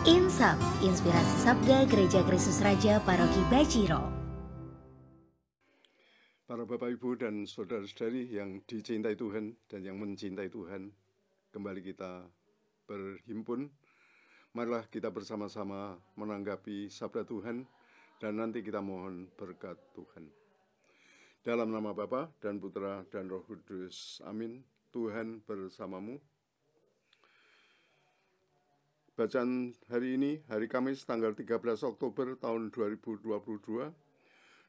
Insap, Inspirasi Sabda Gereja Kristus Raja Paroki Bajiro. Para Bapak Ibu dan Saudara-saudari yang dicintai Tuhan dan yang mencintai Tuhan, kembali kita berhimpun. Marilah kita bersama-sama menanggapi sabda Tuhan dan nanti kita mohon berkat Tuhan. Dalam nama Bapa dan Putra dan Roh Kudus, amin. Tuhan bersamamu. Bacaan hari ini, hari Kamis tanggal 13 Oktober tahun 2022,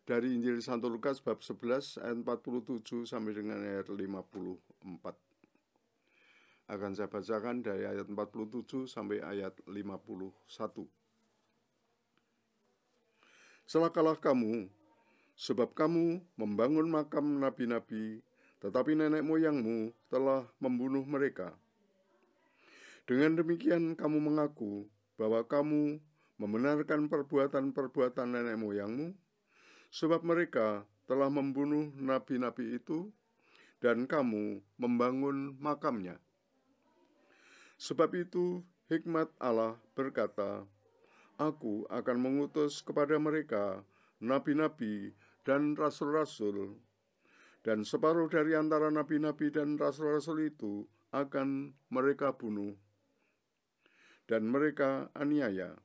dari Injil Santo Lukas bab 11 ayat 47 sampai dengan ayat 54. Akan saya bacakan dari ayat 47 sampai ayat 51. Celakalah kamu, sebab kamu membangun makam nabi-nabi, tetapi nenek moyangmu telah membunuh mereka. Dengan demikian kamu mengaku bahwa kamu membenarkan perbuatan-perbuatan nenek moyangmu, sebab mereka telah membunuh nabi-nabi itu, dan kamu membangun makamnya. Sebab itu hikmat Allah berkata, Aku akan mengutus kepada mereka nabi-nabi dan rasul-rasul, dan separuh dari antara nabi-nabi dan rasul-rasul itu akan mereka bunuh, dan mereka aniaya,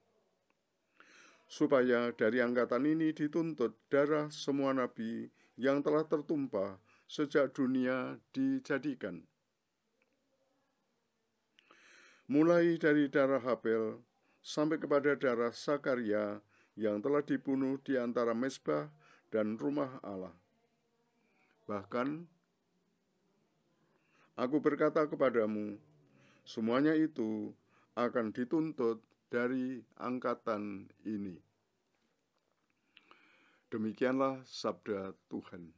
supaya dari angkatan ini dituntut darah semua nabi yang telah tertumpah sejak dunia dijadikan. Mulai dari darah Habel sampai kepada darah Zakaria yang telah dibunuh di antara mezbah dan rumah Allah. Bahkan, aku berkata kepadamu, semuanya itu akan dituntut dari angkatan ini. Demikianlah sabda Tuhan.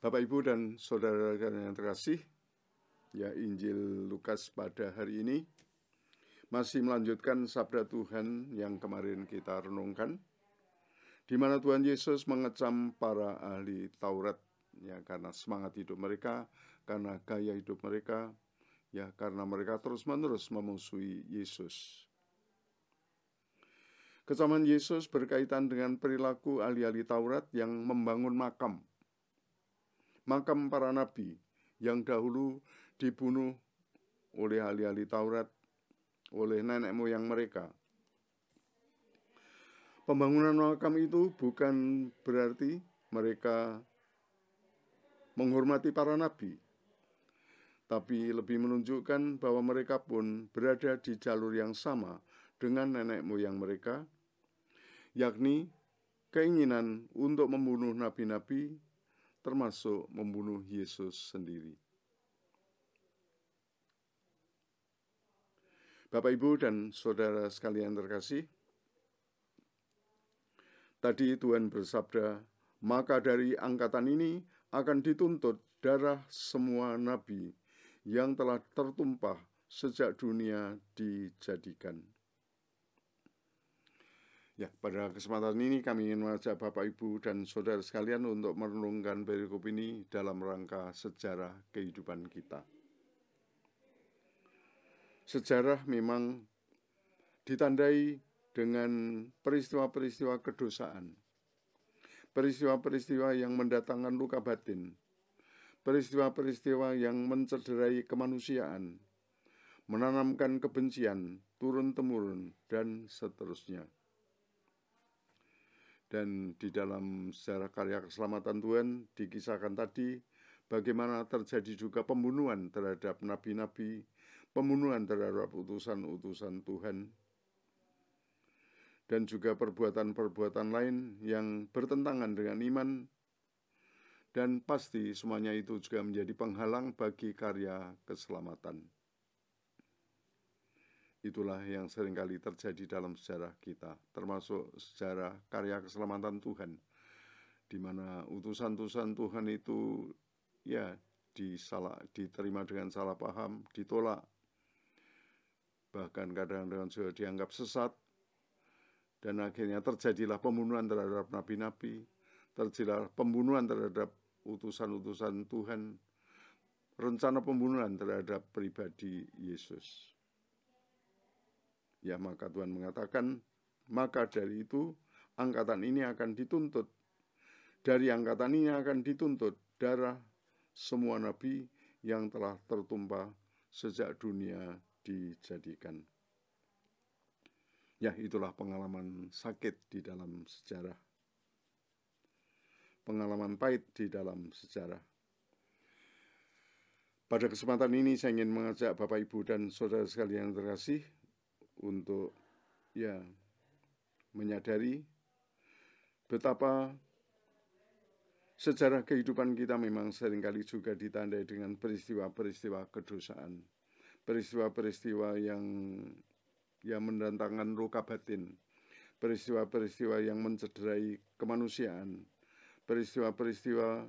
Bapak, Ibu, dan saudara yang terkasih, ya, Injil Lukas pada hari ini masih melanjutkan sabda Tuhan yang kemarin kita renungkan, di mana Tuhan Yesus mengecam para ahli Taurat, ya, karena semangat hidup mereka, karena gaya hidup mereka, ya, karena mereka terus-menerus memusuhi Yesus. Kecaman Yesus berkaitan dengan perilaku ahli-ahli Taurat yang membangun makam para nabi yang dahulu dibunuh oleh ahli-ahli Taurat, oleh nenek moyang mereka. Pembangunan makam itu bukan berarti mereka menghormati para nabi, tapi lebih menunjukkan bahwa mereka pun berada di jalur yang sama dengan nenek moyang mereka, yakni keinginan untuk membunuh nabi-nabi, termasuk membunuh Yesus sendiri. Bapak, Ibu, dan saudara sekalian terkasih, tadi Tuhan bersabda, maka dari angkatan ini akan dituntut darah semua nabi yang telah tertumpah sejak dunia dijadikan. Ya, pada kesempatan ini kami ingin mengajak Bapak, Ibu, dan saudara sekalian untuk merenungkan perikop ini dalam rangka sejarah kehidupan kita. Sejarah memang ditandai dengan peristiwa-peristiwa kedosaan, peristiwa-peristiwa yang mendatangkan luka batin, peristiwa-peristiwa yang mencederai kemanusiaan, menanamkan kebencian turun-temurun, dan seterusnya. Dan di dalam sejarah karya keselamatan Tuhan dikisahkan tadi bagaimana terjadi juga pembunuhan terhadap nabi-nabi, pembunuhan terhadap utusan-utusan Tuhan, dan juga perbuatan-perbuatan lain yang bertentangan dengan iman, dan pasti semuanya itu juga menjadi penghalang bagi karya keselamatan. Itulah yang seringkali terjadi dalam sejarah kita, termasuk sejarah karya keselamatan Tuhan, di mana utusan-utusan Tuhan itu ya diterima dengan salah paham, ditolak, bahkan kadang-kadang juga dianggap sesat, dan akhirnya terjadilah pembunuhan terhadap nabi-nabi, terjadilah pembunuhan terhadap utusan-utusan Tuhan, rencana pembunuhan terhadap pribadi Yesus. Ya, maka Tuhan mengatakan, maka dari itu angkatan ini akan dituntut. Dari angkatan ini akan dituntut darah semua nabi yang telah tertumpah sejak dunia dijadikan. Ya, itulah pengalaman sakit di dalam sejarah. Pengalaman pahit di dalam sejarah. Pada kesempatan ini saya ingin mengajak Bapak, Ibu, dan saudara sekalian yang terkasih untuk menyadari betapa sejarah kehidupan kita memang seringkali juga ditandai dengan peristiwa-peristiwa kedosaan. Peristiwa-peristiwa yang mendatangkan luka batin, peristiwa-peristiwa yang mencederai kemanusiaan, peristiwa-peristiwa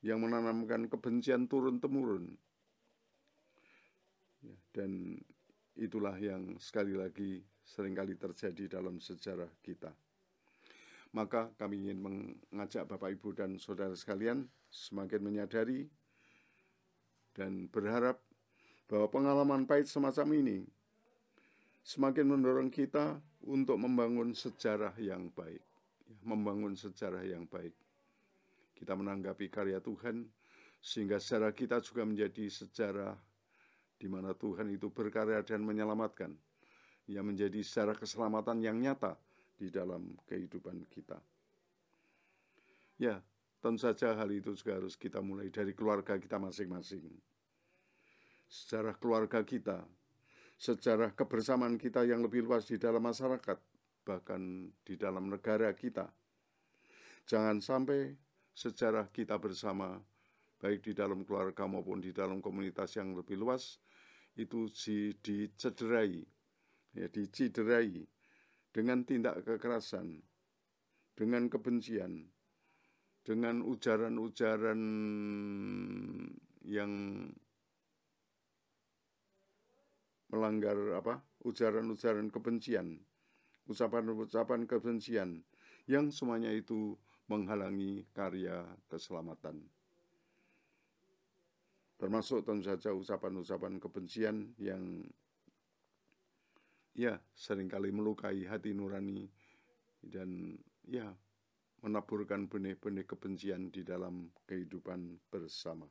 yang menanamkan kebencian turun-temurun. Dan itulah yang sekali lagi seringkali terjadi dalam sejarah kita. Maka kami ingin mengajak Bapak, Ibu, dan saudara sekalian semakin menyadari dan berharap bahwa pengalaman pahit semacam ini semakin mendorong kita untuk membangun sejarah yang baik. Membangun sejarah yang baik. Kita menanggapi karya Tuhan, sehingga sejarah kita juga menjadi sejarah di mana Tuhan itu berkarya dan menyelamatkan. Ia menjadi sejarah keselamatan yang nyata di dalam kehidupan kita. Ya, tentu saja hal itu juga harus kita mulai dari keluarga kita masing-masing. Sejarah keluarga kita, sejarah kebersamaan kita yang lebih luas di dalam masyarakat, bahkan di dalam negara kita. Jangan sampai sejarah kita bersama, baik di dalam keluarga maupun di dalam komunitas yang lebih luas, itu diciderai dengan tindak kekerasan, dengan kebencian, dengan ujaran-ujaran yang melanggar ujaran-ujaran kebencian, ucapan-ucapan kebencian, yang semuanya itu menghalangi karya keselamatan. Termasuk tentu saja ucapan-ucapan kebencian yang seringkali melukai hati nurani dan menaburkan benih-benih kebencian di dalam kehidupan bersama.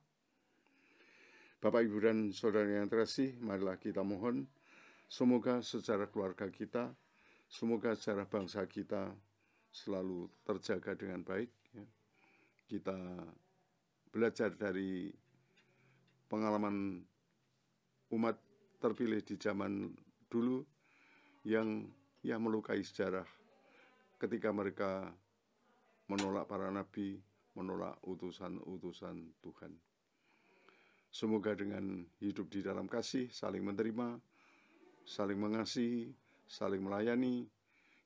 Bapak, Ibu, dan saudara yang terkasih, marilah kita mohon semoga sejarah keluarga kita, semoga sejarah bangsa kita selalu terjaga dengan baik. Kita belajar dari pengalaman umat terpilih di zaman dulu yang melukai sejarah ketika mereka menolak para nabi, menolak utusan-utusan Tuhan. Semoga dengan hidup di dalam kasih, saling menerima, saling mengasihi, saling melayani,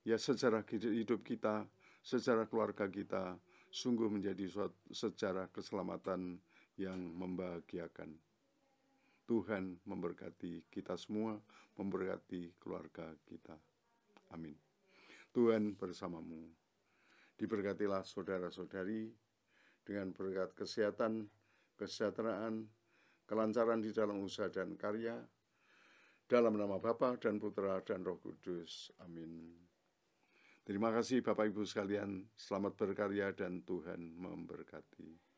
sejarah hidup kita, sejarah keluarga kita, sungguh menjadi sejarah keselamatan yang membahagiakan. Tuhan memberkati kita semua, memberkati keluarga kita. Amin. Tuhan bersamamu. Diberkatilah saudara-saudari dengan berkat kesehatan, kesejahteraan, kelancaran di dalam usaha dan karya, dalam nama Bapa dan Putra dan Roh Kudus. Amin. Terima kasih Bapak Ibu sekalian, selamat berkarya dan Tuhan memberkati.